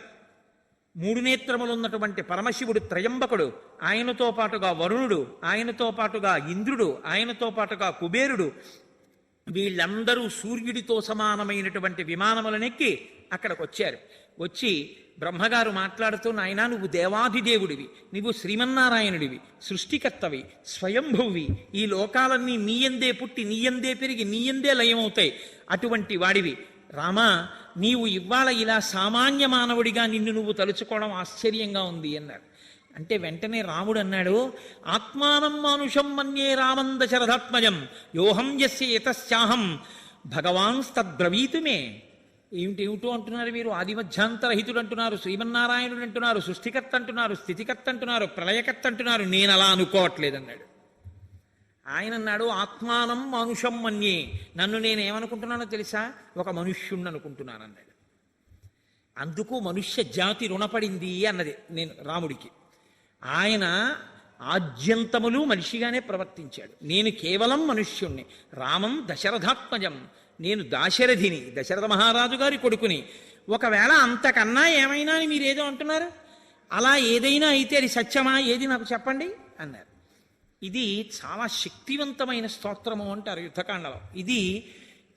మూడు నేత్రములున్నటువంటి పరమశివుడు త్రయంబకుడు, ఆయనతో పాటుగా వరుణుడు, ఆయనతో పాటుగా ఇంద్రుడు, ఆయనతో పాటుగా కుబేరుడు, వీళ్ళందరూ సూర్యుడితో సమానమైనటువంటి విమానములనెక్కి అక్కడికి వచ్చారు. వచ్చి బ్రహ్మగారు మాట్లాడుతూ, నాయనా నువ్వు దేవాధిదేవుడివి, నువ్వు శ్రీమన్నారాయణుడివి, సృష్టికర్తవి, స్వయంభువి, ఈ లోకాలన్నీ నీయందే పుట్టి నీయందే పెరిగి నీయందే లయమవుతాయి, అటువంటి వాడివి రామా, నీవు ఇవాళ ఇలా సామాన్య మానవుడిగా నిన్ను నువ్వు తలుచుకోవడం ఆశ్చర్యంగా ఉంది అన్నాడు. అంటే వెంటనే రాముడు అన్నాడు, ఆత్మానం మానుషం మన్యే రామం దశరథాత్మజం యోహం యస్య యతశ్చాహం భగవాన్స్తద్బ్రవీతుమే. ఏమిటేమిటో అంటున్నారు మీరు, ఆదిమధ్యాంతరహితుడు అంటున్నారు, శ్రీమన్నారాయణుడు అంటున్నారు, సృష్టికర్త అంటున్నారు, స్థితికర్త అంటున్నారు, ప్రళయకర్త అంటున్నారు, నేను అలా అనుకోవట్లేదన్నాడు. ఆయన అన్నాడు, ఆత్మానం మనుషం మన్యే, నన్ను నేనేమనుకుంటున్నానో తెలుసా, ఒక మనుష్యుణ్ణి అనుకుంటున్నాను అన్నాడు. అందుకు మనుష్య జాతి రుణపడింది అన్నది నేను రాముడికి. ఆయన ఆద్యంతములు మనిషిగానే ప్రవర్తించాడు. నేను కేవలం మనుష్యుణ్ణి, రామం దశరథాత్మజం, నేను దాశరథిని, దశరథ మహారాజు గారి కొడుకుని. ఒకవేళ అంతకన్నా ఏమైనా అని మీరేదో అంటున్నారు, అలా ఏదైనా అయితే అది సత్యమా, ఏది నాకు చెప్పండి అన్నారు. ఇది చాలా శక్తివంతమైన స్తోత్రము అంటారు యుద్ధకాండలో. ఇది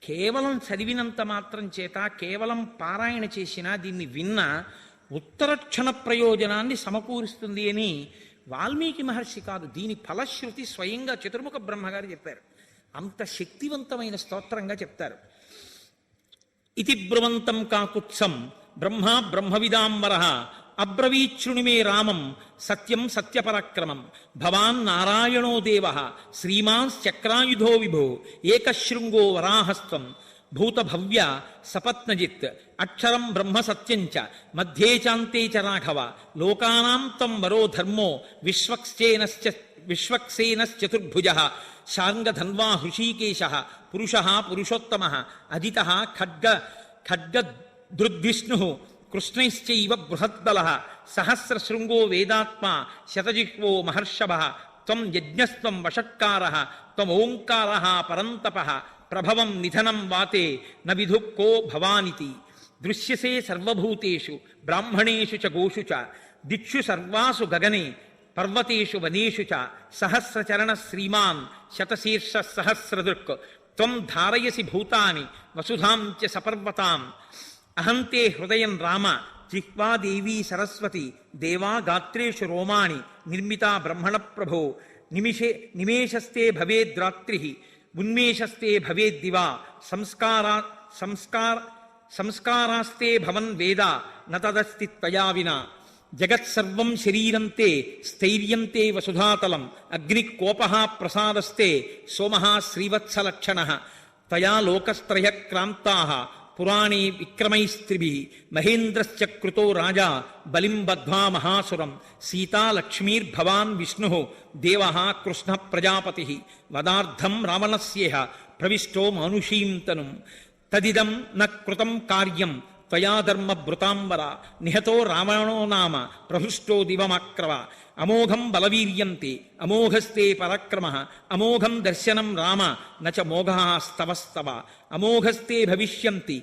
కేవలం చదివినంత మాత్రం చేత, కేవలం పారాయణ చేసినా, దీన్ని విన్నా ఉత్తరక్షణ ప్రయోజనాన్ని సమకూరుస్తుంది అని వాల్మీకి మహర్షి కాదు, దీని ఫలశ్రుతి స్వయంగా చతుర్ముఖ బ్రహ్మగారు చెప్పారు. అంత శక్తివంతమైన స్తోత్రంగా చెప్తారు. ఇతి బ్రువంతం కాకుత్సం బ్రహ్మ బ్రహ్మవిదాంబర అబ్రవీచ్ఛృణిమే రామం సత్యం సత్యపరాక్రమం భవాన్ నారాయణో దేవ శ్రీమాంశ్చక్రాయుధో విభో ఏకశృంగో వరాహస్త్వం భూతభవ్య సపత్నజిత్ అక్షరం బ్రహ్మ సత్యంచ మధ్యే చాంతే చ రాఘవ లోకానాం తం వరో ధర్మో విశ్వక్సేనశ్చతుర్భుజ శార్ంగధన్వా హృషీకేశ పురుష పురుషోత్తమ అదిత ఖడ్గదృద్విష్ణు కృష్ణైశ్చైవ బృహద్బల సహస్రశృంగో వేదాత్మా శతజిహ్వో మహర్షభ త్వం యజ్ఞస్త్వం వషట్కార త్వమోంకార పరంతప ప్రభవం నిధనం వాతే న విధుః కో భవానితి దృశ్యసే సర్వభూతేషు బ్రాహ్మణేషు చ గోషు చ దిక్షు సర్వాసు గగనే పర్వతేషు వనేషు చ సహస్రచరణ శ్రీమాన్ శతశీర్ష సహస్రదృక్ త్వం ధారయసి భూతాని వసుధాం చ సపర్వతాం అహంతే హృదయం రామ జిహ్వా దేవీ సరస్వతి దేవా గాత్రేషు రోమాణి నిర్మితా బ్రహ్మణ ప్రభో నిమేషస్తే భవేద్రాత్రి ఉన్మేషస్తే భవేద్దివా సంస్కారాస్తే భవన్ వేద నతదస్తి త్వయా వినా జగత్సర్వం శరీరంతే స్థైర్యంతే వసుధాతలం అగ్నికోప ప్రసాదస్తే సోమః శ్రీవత్సలక్షణ తయా లోకస్త్రయక్రాంతా పురాణే విక్రమైస్త్రిభిః మహేంద్రశ్చ రాజా బలిం బద్ధ్వా మహాసురం సీతా లక్ష్మీర్భవాన్ విష్ణుః దేవః కృష్ణ ప్రజాపతిః వదార్థం రావణస్యేహ ప్రవిష్టో మానుషీం తనుం తదిదం న కృతం కార్యం త్వయా ధర్మభృతాంబర నిహతో రావణో నామ ప్రహృష్టో దివమాక్రవ అమోఘం బలవీర్యంతే అమోఘస్తే పరాక్రమః అమోఘం దర్శనం రామ నచ మోఘః స్తవస్తవ అమోఘస్తే భవిష్యంతి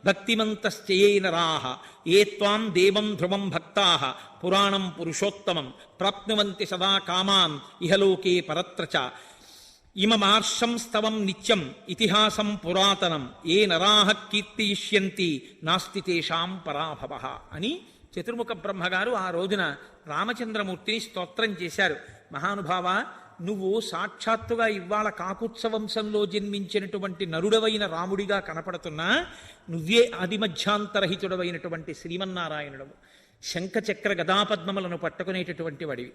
భక్తిమంతశ్చయే నరాః ఏ త్వాం దేవం ధ్రువం భక్తాః పురాణం పురుషోత్తమం ప్రాప్నువంతి సదా కామాన్ ఇహలోకే పరత్ర చ ఇమమార్షం స్తవం నిత్యం ఇతిహాసం పురాతనం ఏ నరాః కీర్తియిష్యంతి నాస్తి తేషాం పరాభవః అని చతుర్ముఖ బ్రహ్మగారు ఆ రోజున రామచంద్రమూర్తిని స్తోత్రం చేశారు. మహానుభావ, నువ్వు సాక్షాత్తుగా ఇవాళ కాకుత్సవంశంలో జన్మించినటువంటి నరుడవైన రాముడిగా కనపడుతున్నా, నువ్వే ఆదిమధ్యాంతరహితుడవైనటువంటి శ్రీమన్నారాయణుడవు. శంఖచక్ర గదాపద్మములను పట్టుకునేటటువంటి వాడివి.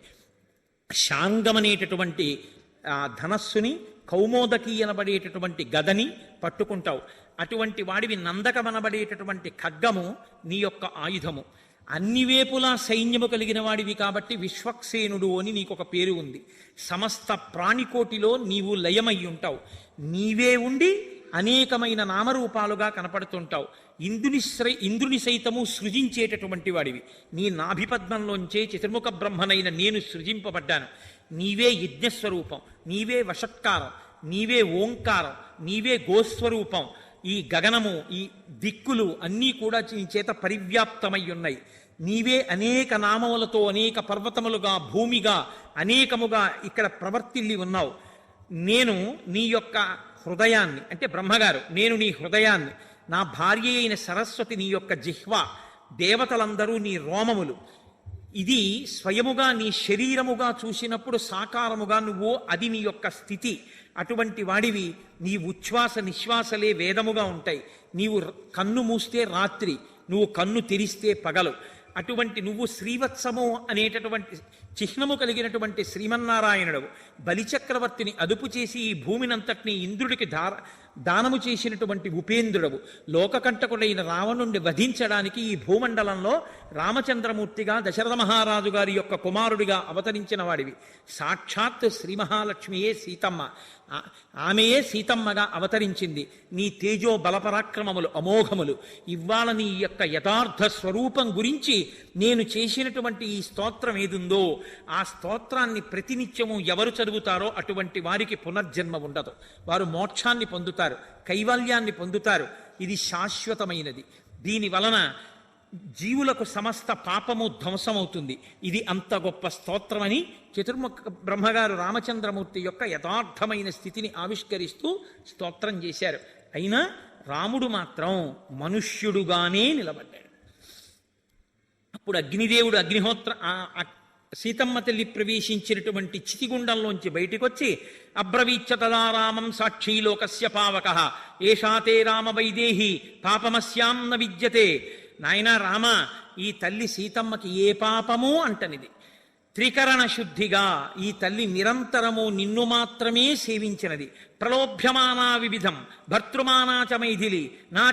శాంగమనేటటువంటి ధనస్సుని, కౌమోదకి అనబడేటటువంటి గదని పట్టుకుంటావు. అటువంటి వాడివి. నందకమనబడేటటువంటి ఖడ్గము నీ యొక్క ఆయుధము. అన్ని వేపులా సైన్యము కలిగిన వాడివి కాబట్టి విశ్వక్సేనుడు అని నీకొక పేరు ఉంది. సమస్త ప్రాణికోటిలో నీవు లయమై ఉంటావు. నీవే ఉండి అనేకమైన నామరూపాలుగా కనపడుతుంటావు. ఇంద్రుని సైతము సృజించేటటువంటి వాడివి. నీ నాభిపద్మంలోంచే చతుర్ముఖ బ్రహ్మనైన నేను సృజింపబడ్డాను. నీవే యజ్ఞస్వరూపం, నీవే వషట్కారం, నీవే ఓంకారం, నీవే గోస్వరూపం, ఈ గగనము, ఈ దిక్కులు అన్నీ కూడా నీ చేత పరివ్యాప్తమై ఉన్నాయి. నీవే అనేక నామములతో అనేక పర్వతములుగా, భూమిగా, అనేకముగా ఇక్కడ ప్రవర్తిల్లి ఉన్నావు. నేను నీ యొక్క హృదయాన్ని, అంటే బ్రహ్మగారు, నేను నీ హృదయాన్ని, నా భార్య అయిన సరస్వతి నీ యొక్క జిహ్వ, దేవతలందరూ నీ రోమములు. ఇది స్వయముగా నీ శరీరముగా చూసినప్పుడు సాకారముగా నువ్వు, అది నీ యొక్క స్థితి. అటువంటి వాడివి. నీ ఉచ్ఛ్వాస నిశ్వాసలే వేదముగా ఉంటాయి. నీవు కన్ను మూస్తే రాత్రి, నువ్వు కన్ను తెరిస్తే పగలు. అటువంటి నువ్వు శ్రీవత్సము అనేటటువంటి చిహ్నము కలిగినటువంటి శ్రీమన్నారాయణుడు. బలిచక్రవర్తిని అదుపు చేసి ఈ భూమినంతటిని ఇంద్రుడికి దానము చేసినటువంటి ఉపేంద్రుడవు. లోకకంటకుడైన రావణుణ్ణి వధించడానికి ఈ భూమండలంలో రామచంద్రమూర్తిగా దశరథ మహారాజు గారి యొక్క కుమారుడిగా అవతరించిన వాడివి. సాక్షాత్ శ్రీ మహాలక్ష్మియే సీతమ్మ. ఆమెయే సీతమ్మగా అవతరించింది. నీ తేజో బలపరాక్రమములు అమోఘములు. ఇవాళ నీ యొక్క యథార్థ స్వరూపం గురించి నేను చేసినటువంటి ఈ స్తోత్రం ఏదుందో, ఆ స్తోత్రాన్ని ప్రతినిత్యము ఎవరు చదువుతారో అటువంటి వారికి పునర్జన్మ ఉండదు. వారు మోక్షాన్ని పొందుతారు, కైవల్యాన్ని పొందుతారు. ఇది శాశ్వతమైనది. దీని వలన జీవులకు సమస్త పాపము ధ్వంసమవుతుంది. ఇది అంత గొప్ప స్తోత్రమని చతుర్ముఖ బ్రహ్మగారు రామచంద్రమూర్తి యొక్క యథార్థమైన స్థితిని ఆవిష్కరిస్తూ స్తోత్రం చేశారు. అయినా రాముడు మాత్రం మనుష్యుడుగానే నిలబడ్డాడు. అప్పుడు అగ్నిదేవుడు సీతమ్మ తల్లి ప్రవేశించినటువంటి చితిగుండంలోంచి బయటికొచ్చి అబ్రవీచ్చ తదా రామం సాక్షీలోకస్య పావక ఏషాతే రామ వైదేహి పాపమస్యాం న విద్యతే. నాయనా రామ, ఈ తల్లి సీతమ్మకి ఏ పాపము అంటనిది. త్రికరణ శుద్ధిగా ఈ తల్లి నిరంతరము నిన్ను మాత్రమే సేవించినది. ప్రలోభ్యమానా వివిధం భర్తృమానాచ మైథిలి నా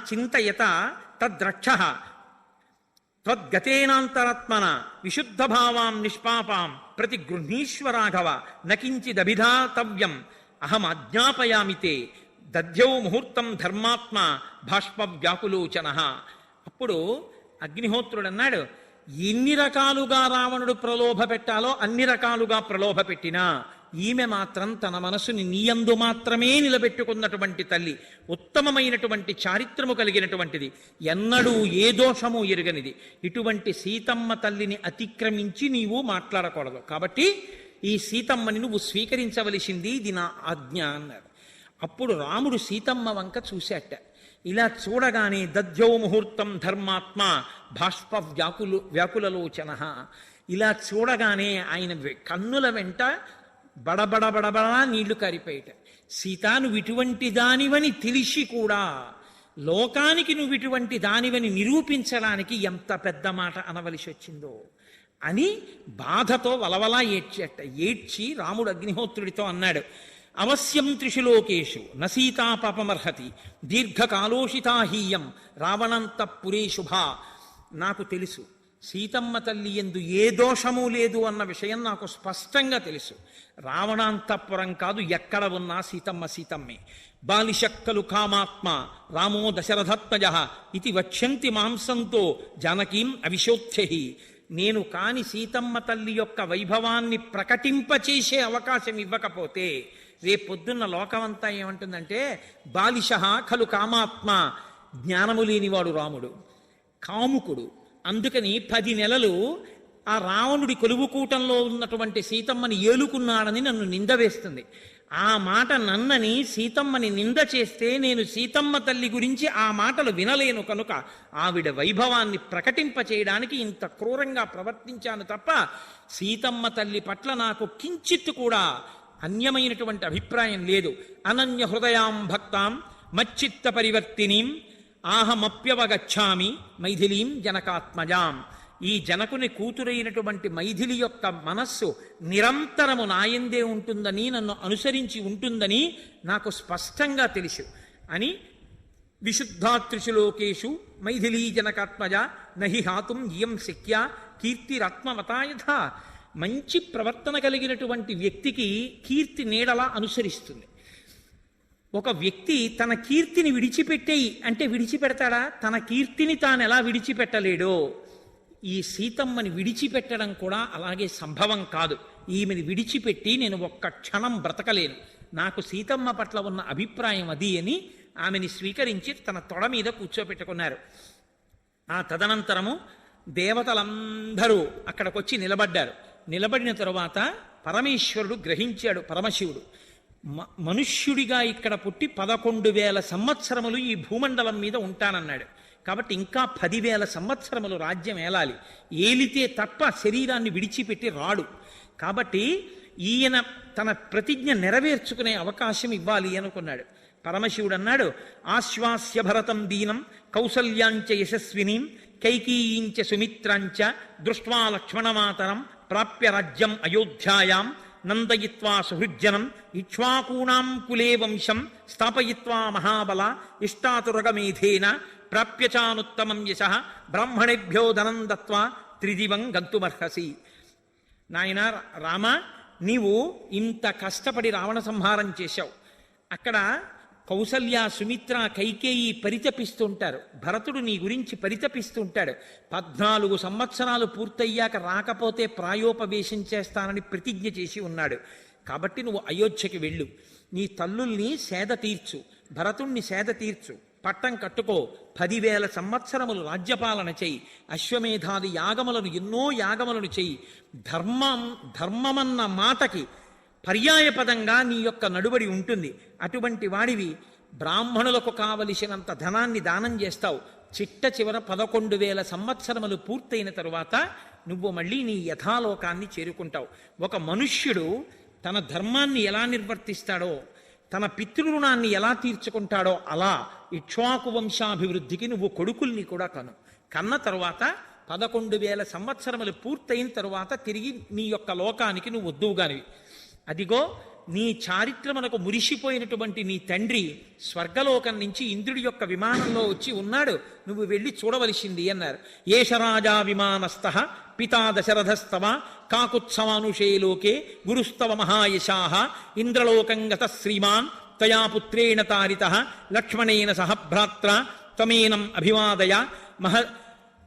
చింతయత తద్రక్ష త్వద్గతేనాంతరాత్మన విశుద్ధ భావాం నిష్పాపాం ప్రతి గృహీశ్వరాఘవ నకించిదభిధాతవ్యం అహం ఆజ్ఞాపయామితే దధ్యౌ ముహూర్తం ధర్మాత్మ భాష్ప వ్యాకులోచన. అప్పుడు అగ్నిహోత్రుడు అన్నాడు, ఎన్ని రకాలుగా రావణుడు ప్రలోభ పెట్టాలో అన్ని రకాలుగా ప్రలోభ పెట్టినా ఈమె మాత్రం తన మనసుని నీయందు మాత్రమే నిలబెట్టుకున్నటువంటి తల్లి, ఉత్తమమైనటువంటి చారిత్రము కలిగినటువంటిది, ఎన్నడూ ఏ దోషము ఎరుగనిది. ఇటువంటి సీతమ్మ తల్లిని అతిక్రమించి నీవు మాట్లాడకూడదు. కాబట్టి ఈ సీతమ్మని నువ్వు స్వీకరించవలసింది, ఇది నా ఆజ్ఞ అన్నారు. అప్పుడు రాముడు సీతమ్మ వంక చూశాట. ఇలా చూడగానే దధ్యౌ ముహూర్తం ధర్మాత్మ భాష్ప వ్యాకులలోచన. ఇలా చూడగానే ఆయన కన్నుల వెంట బడబడబడబడా నీళ్లు కారిపోయేట. సీత, నువ్వు ఇటువంటి దానివని తెలిసి కూడా లోకానికి నువ్వు ఇటువంటి దానివని నిరూపించడానికి ఎంత పెద్ద మాట అనవలసి వచ్చిందో అని బాధతో వలవలా ఏడ్చేట. ఏడ్చి రాముడు అగ్నిహోత్రుడితో అన్నాడు, అవశ్యం త్రిషులోకేషు న సీతా పాపమర్హతి దీర్ఘకాలోషితాహీయం రావణంతఃపురే శుభా. నాకు తెలుసు సీతమ్మ తల్లి యందు ఏ దోషము లేదు అన్న విషయం నాకు స్పష్టంగా తెలుసు. రావణాంతఃపురం కాదు, ఎక్కడ ఉన్నా సీతమ్మ సీతమ్మే. బాలిశక్కలు కామాత్మ రామో దశరథత్మజ ఇది వక్ష్యంతి మాంసంతో జానకీం అవిశోత్యహి. నేను కాని సీతమ్మ తల్లి యొక్క వైభవాన్ని ప్రకటింపచేసే అవకాశం ఇవ్వకపోతే రేపొద్దున్న లోకమంతా ఏమంటుందంటే, బాలిష ఖలు కామాత్మ, జ్ఞానము లేనివాడు రాముడు, కాముకుడు. అందుకని 10 నెలలు ఆ రావణుడి కొలువుకూటంలో ఉన్నటువంటి సీతమ్మని ఏలుకున్నాడని నన్ను నింద వేస్తుంది. ఆ మాట నన్నని సీతమ్మని నింద చేస్తే నేను సీతమ్మ తల్లి గురించి ఆ మాటలు వినలేను. కనుక ఆవిడ వైభవాన్ని ప్రకటింపచేయడానికి ఇంత క్రూరంగా ప్రవర్తించాను తప్ప సీతమ్మ తల్లి పట్ల నాకు కించిత్తు కూడా అన్యమైనటువంటి అభిప్రాయం లేదు. అనన్య హృదయాం భక్తాం మచ్చిత్త పరివర్తినీం ఆహమప్యవగచ్చామి మైథిలీం జనకాత్మజాం. ఈ జనకుని కూతురైనటువంటి మైథిలి యొక్క మనస్సు నిరంతరము నాయందే ఉంటుందని, నన్ను అనుసరించి ఉంటుందని నాకు స్పష్టంగా తెలుసు అని విశుద్ధాత్రిశులోకేషు మైథిలీ జనకాత్మజ నహి హాతుం ఇయం శక్య కీర్తిరత్మవతాయథ. మంచి ప్రవర్తన కలిగినటువంటి వ్యక్తికి కీర్తి నీడలా అనుసరిస్తుంది. ఒక వ్యక్తి తన కీర్తిని విడిచిపెట్టేయి అంటే విడిచిపెడతాడా? తన కీర్తిని తాను ఎలా విడిచిపెట్టలేడో ఈ సీతమ్మని విడిచిపెట్టడం కూడా అలాగే సంభవం కాదు. ఈమెను విడిచిపెట్టి నేను ఒక్క క్షణం బ్రతకలేను నాకు సీతమ్మ పట్ల ఉన్న అభిప్రాయం అది అని ఆమెని స్వీకరించి తన తొడ మీద కూర్చోపెట్టుకున్నారు. ఆ తదనంతరము దేవతలందరూ అక్కడికొచ్చి నిలబడ్డారు. నిలబడిన తరువాత పరమేశ్వరుడు గ్రహించాడు, పరమశివుడు మనుష్యుడిగా ఇక్కడ పుట్టి 11,000 సంవత్సరములు ఈ భూమండలం మీద ఉంటానన్నాడు. కాబట్టి ఇంకా 10,000 సంవత్సరములు రాజ్యం ఏలాలి, ఏలితే తప్ప శరీరాన్ని విడిచిపెట్టి రాడు. కాబట్టి ఈయన తన ప్రతిజ్ఞ నెరవేర్చుకునే అవకాశం ఇవ్వాలి అనుకున్నాడు. పరమశివుడు అన్నాడు, ఆశ్వాస్య భరతం దీనం కౌసల్యాంచ యశస్వినీం కైకీయించ సుమిత్రాంచ దృష్ట్వా లక్ష్మణమాతరం ప్రాప్య రాజ్యం అయోధ్యాయాం నందయిత్వా సుహృజ్జనం ఇక్ష్వాకూణాం కులే వంశం స్థాపయిత్వా మహాబల ఇష్టాతురగమేధేన ప్రాప్యచానుత్తమం యశః బ్రాహ్మణేభ్యో ధనం దత్వా త్రిదివం గంతుమర్హసి. నాయన రామ, నీవు ఇంత కష్టపడి రావణ సంహారం చేశావు. అక్కడ కౌసల్య, సుమిత్ర, కైకేయి పరితపిస్తుంటారు. భరతుడు నీ గురించి పరితపిస్తుంటాడు. 14 సంవత్సరాలు పూర్తయ్యాక రాకపోతే ప్రాయోపవేశం చేస్తానని ప్రతిజ్ఞ చేసి ఉన్నాడు. కాబట్టి నువ్వు అయోధ్యకి వెళ్ళు, నీ తల్లుల్ని సేద తీర్చు, భరతుణ్ణి సేద తీర్చు, పట్టం కట్టుకో, 10,000 సంవత్సరములు రాజ్యపాలన చెయ్యి, అశ్వమేధాది యాగములను ఎన్నో యాగములను చెయ్యి. ధర్మమన్న మాటకి పర్యాయపదంగా నీ యొక్క నడుబడి ఉంటుంది. అటువంటి వాడివి బ్రాహ్మణులకు కావలసినంత ధనాన్ని దానం చేస్తావు. చిట్ట చివర 11,000 సంవత్సరములు పూర్తయిన తరువాత నువ్వు మళ్ళీ నీ యథాలోకాన్ని చేరుకుంటావు. ఒక మనుష్యుడు తన ధర్మాన్ని ఎలా నిర్వర్తిస్తాడో, తన పితృరుణాన్ని ఎలా తీర్చుకుంటాడో అలా ఇక్ష్వాకు వంశాభివృద్ధికి నువ్వు కొడుకుల్ని కూడా కన్న తరువాత 11,000 సంవత్సరములు పూర్తయిన తరువాత తిరిగి నీ యొక్క లోకానికి నువ్వు వద్దువుగానివి. అదిగో నీ చారిత్రమునకు మురిసిపోయినటువంటి నీ తండ్రి స్వర్గలోకం నుంచి ఇంద్రుడి యొక్క విమానంలో వచ్చి ఉన్నాడు, నువ్వు వెళ్ళి చూడవలసింది అన్నారు. ఏషరాజా విమానస్థః పితా దశరథస్తవ కాకుత్సవానుషే లోకే గురుస్తవ మహాయశాః ఇంద్రలోకం గతః శ్రీమాన్ తయా పుత్రేణ తారితః లక్ష్మణేన సహ భ్రాత్ర త్వమేనం అభివాదయ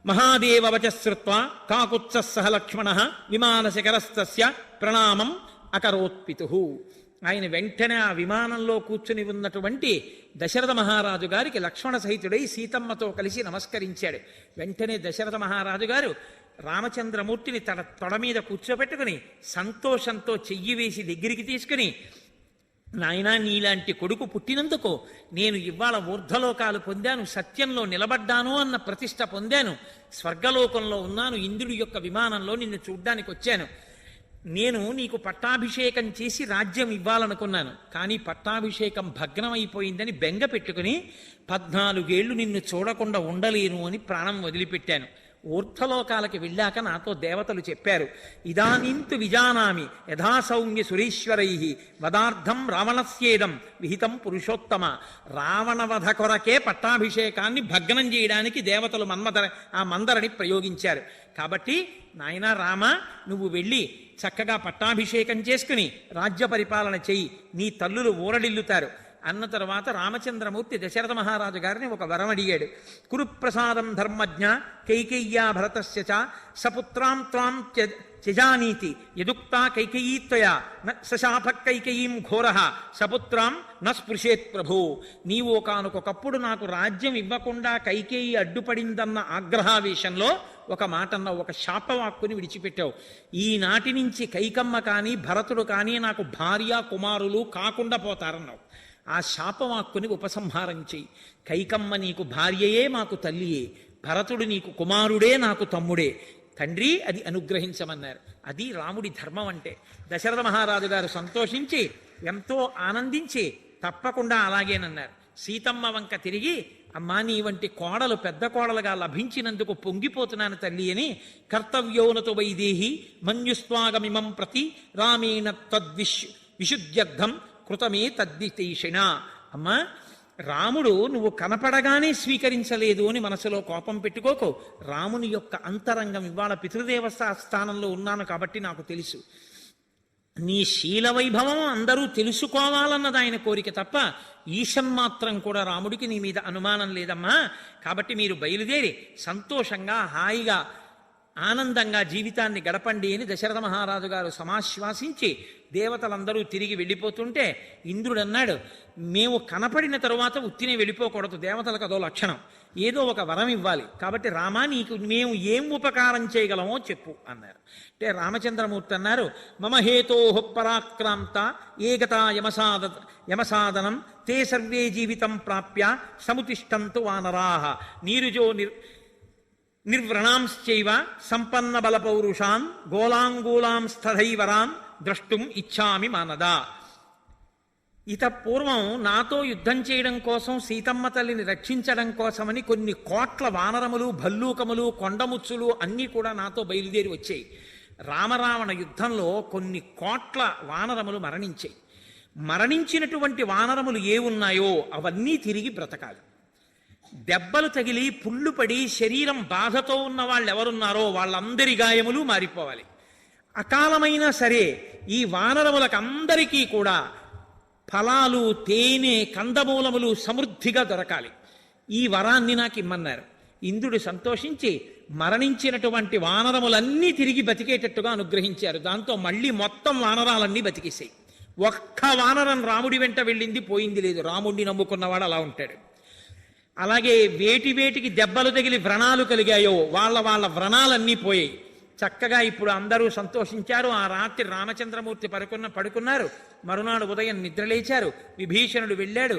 మహాదేవ వచశ్రుత్వా కాకుత్సః సహ లక్ష్మణః విమానశిఖరస్తస్య ప్రణామం అకరోత్పితు. ఆయన వెంటనే ఆ విమానంలో కూర్చుని ఉన్నటువంటి దశరథ మహారాజు గారికి లక్ష్మణ సహితుడై సీతమ్మతో కలిసి నమస్కరించాడు. వెంటనే దశరథ మహారాజు గారు రామచంద్రమూర్తిని తన తొడ మీద కూర్చోబెట్టుకుని సంతోషంతో చెయ్యి వేసి దగ్గరికి తీసుకుని, నాయనా, నీలాంటి కొడుకు పుట్టినందుకు నేను ఇవాళ ఊర్ధ్వలోకాలు పొందాను, సత్యంలో నిలబడ్డాను అన్న ప్రతిష్ట పొందాను, స్వర్గలోకంలో ఉన్నాను, ఇంద్రుడి యొక్క విమానంలో నిన్ను చూడ్డానికి వచ్చాను. నేను నీకు పట్టాభిషేకం చేసి రాజ్యం ఇవ్వాలనుకున్నాను, కానీ పట్టాభిషేకం భగ్నమైపోయిందని బెంగ పెట్టుకుని 14 ఏళ్లు నిన్ను చూడకుండా ఉండలేను అని ప్రాణం వదిలిపెట్టాను. ఊర్ధ్వలోకాలకి వెళ్ళాక నాతో దేవతలు చెప్పారు, ఇదానీంతు విజానామి యథా సౌమ్య సురేశ్వరై వదార్థం రావణస్యేదం విహితం పురుషోత్తమ. రావణవధ కొరకే పట్టాభిషేకాన్ని భగ్నం చేయడానికి దేవతలు ఆ మందరని ప్రయోగించారు. కాబట్టి నాయనా రామ, నువ్వు వెళ్ళి చక్కగా పట్టాభిషేకం చేసుకుని రాజ్య పరిపాలన చెయ్యి, నీ తల్లులు ఊరడిల్లుతారు అన్న తర్వాత రామచంద్రమూర్తి దశరథ మహారాజు గారిని ఒక వరం అడిగాడు. కురుప్రసాదం ధర్మజ్ఞ కైకేయ్యా భరతస్య చ సపుత్రాం త్వాం త్యజానీతి యదుక్తా కైకేయీత్వయా సశాప కైకేయీం ఘోరః సపుత్రాం న స్పృశేత్ ప్రభో. నీవు ఒకానొకప్పుడు నాకు రాజ్యం ఇవ్వకుండా కైకేయి అడ్డుపడిందన్న ఆగ్రహావేశంలో ఒక మాటన్నావు, ఒక శాపవాక్కుని విడిచిపెట్టావు. ఈనాటి నుంచి కైకమ్మ కానీ భరతుడు కానీ నాకు భార్య కుమారులు కాకుండా పోతారన్నావు. ఆ శాపవాక్కుని ఉపసంహారం చెయ్యి. కైకమ్మ నీకు భార్యయే, మాకు తల్లియే. భరతుడు నీకు కుమారుడే, నాకు తమ్ముడే. తండ్రి, అది అనుగ్రహించమన్నారు. అది రాముడి ధర్మం అంటే. దశరథ మహారాజు గారు సంతోషించి ఎంతో ఆనందించి తప్పకుండా అలాగేనన్నారు. సీతమ్మ వంక తిరిగి, అమ్మా, నీ వంటి కోడలు పెద్ద కోడలుగా లభించినందుకు పొంగిపోతున్నాను తల్లి అని, కర్తవ్యోనతో వైదేహి మన్యుస్వాగమిమం ప్రతి రామేణ విశుద్ధ్యర్థం కృతమే తద్దితేషిణ. అమ్మా, రాముడు నువ్వు కనపడగానే స్వీకరించలేదు అని మనసులో కోపం పెట్టుకోకు. రాముని యొక్క అంతరంగం ఇవాళ పితృదేవస్థ స్థానంలో ఉన్నాను కాబట్టి నాకు తెలుసు. నీ శీల వైభవం అందరూ తెలుసుకోవాలన్నది ఆయన కోరిక తప్ప ఈశం మాత్రం కూడా రాముడికి నీ మీద అనుమానం లేదమ్మా. కాబట్టి మీరు బయలుదేరి సంతోషంగా హాయిగా ఆనందంగా జీవితాన్ని గడపండి అని దశరథ మహారాజు గారు సమాశ్వాసించి దేవతలందరూ తిరిగి వెళ్ళిపోతుంటే ఇంద్రుడు అన్నాడు, మేము కనపడిన తరువాత ఉత్తినే వెళ్ళిపోకూడదు, దేవతలకు అదో లక్షణం, ఏదో ఒక వరం ఇవ్వాలి, కాబట్టి రామా నీకు మేము ఏం ఉపకారం చేయగలమో చెప్పు అన్నారు. అంటే రామచంద్రమూర్తి అన్నారు, మమ హేతోః పరాక్రాంత ఏగతా యమసాదనం తే సర్వే జీవితం ప్రాప్య సముతిష్టంతు వానరాః నీరుజో నిర్వ్రణాంశ్చైవ సంపన్న బల పౌరుషాన్ గోలాంగూలాంస్తథైవరాన్ ద్రష్టుం ఇచ్చామి మానదా. ఇత పూర్వం నాతో యుద్ధం చేయడం కోసం, సీతమ్మ తల్లిని రక్షించడం కోసమని కొన్ని కోట్ల వానరములు, భల్లూకములు, కొండముచ్చులు అన్నీ కూడా నాతో బయలుదేరి వచ్చాయి. రామరావణ యుద్ధంలో కొన్ని కోట్ల వానరములు మరణించాయి. మరణించినటువంటి వానరములు ఏ ఉన్నాయో అవన్నీ తిరిగి బ్రతకాలి. దెబ్బలు తగిలి పుళ్ళు పడి శరీరం బాధతో ఉన్న వాళ్ళు ఎవరున్నారో వాళ్ళందరి గాయములు మారిపోవాలి. అకాలమైనా సరే ఈ వానరములకందరికీ కూడా ఫలాలు, తేనె, కందమూలములు సమృద్ధిగా దొరకాలి. ఈ వరాన్ని నాకు ఇమ్మన్నారు. ఇంద్రుడు సంతోషించి మరణించినటువంటి వానరములన్నీ తిరిగి బతికేటట్టుగా అనుగ్రహించారు. దాంతో మళ్ళీ మొత్తం వానరాలన్నీ బతికేసాయి. ఒక్క వానరం రాముడి వెంట వెళ్ళింది పోయింది లేదు. రాముడిని నమ్ముకున్నవాడు అలా ఉంటాడు. అలాగే వేటికి దెబ్బలు తగిలి వ్రణాలు కలిగాయో వాళ్ళ వ్రణాలన్నీ పోయాయి. చక్కగా ఇప్పుడు అందరూ సంతోషించారు. ఆ రాత్రి రామచంద్రమూర్తి పడుకున్నారు. మరునాడు ఉదయం నిద్రలేచారు. విభీషణుడు వెళ్ళాడు.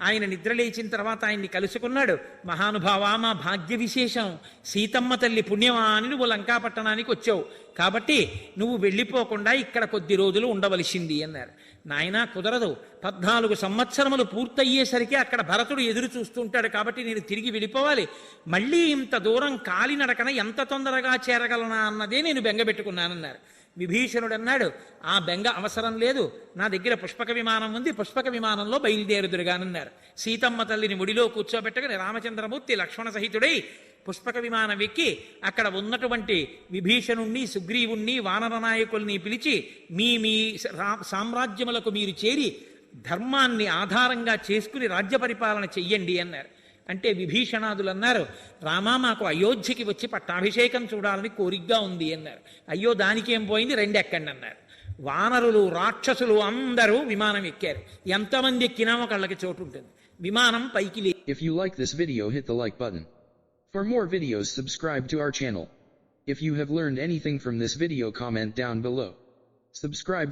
ఆయన నిద్రలేచిన తర్వాత ఆయన్ని కలుసుకున్నాడు. మహానుభావ, మా భాగ్య విశేషం, సీతమ్మ తల్లి పుణ్యమా అని నువ్వు లంకాపట్టణానికి వచ్చావు, కాబట్టి నువ్వు వెళ్ళిపోకుండా ఇక్కడ కొద్ది రోజులు ఉండవలసింది అన్నారు. నాయనా కుదరదు, 14 సంవత్సరములు పూర్తయ్యేసరికి అక్కడ భరతుడు ఎదురు చూస్తుంటాడు, కాబట్టి నేను తిరిగి వెళ్ళిపోవాలి. మళ్ళీ ఇంత దూరం కాలినడకన ఎంత తొందరగా చేరగలనా అన్నదే నేను బెంగపెట్టుకున్నానన్నారు. విభీషణుడు అన్నాడు, ఆ బెంగ అవసరం లేదు, నా దగ్గర పుష్పక విమానం ఉంది, పుష్పక విమానంలో బయలుదేరుదురుగానన్నారు. సీతమ్మ తల్లిని ముడిలో కూర్చోబెట్టగానే రామచంద్రమూర్తి లక్ష్మణ సహితుడై పుష్పక విమానం ఎక్కి అక్కడ ఉన్నటువంటి విభీషణుణ్ణి, సుగ్రీవుణ్ణి, వానర నాయకుల్ని పిలిచి మీ సామ్రాజ్యములకు మీరు చేరి ధర్మాన్ని ఆధారంగా చేసుకుని రాజ్య పరిపాలన చెయ్యండి అన్నారు. అంటే విభీషణాదులు అన్నారు, రామా మాకు అయోధ్యకి వచ్చి పట్టాభిషేకం చూడాలని కోరికగా ఉంది అన్నారు. అయ్యో దానికేం పోయింది, 2 ఎక్కండి అన్నారు. వానరులు, రాక్షసులు అందరూ విమానం ఎక్కారు. ఎంతమంది ఎక్కినా ఒకళ్ళకి చోటు ఉంటుంది. విమానం పైకి లేదు. If you like this video, hit the like button. For more videos, subscribe to our channel. If you have learned anything from this video, comment down below. Subscribe.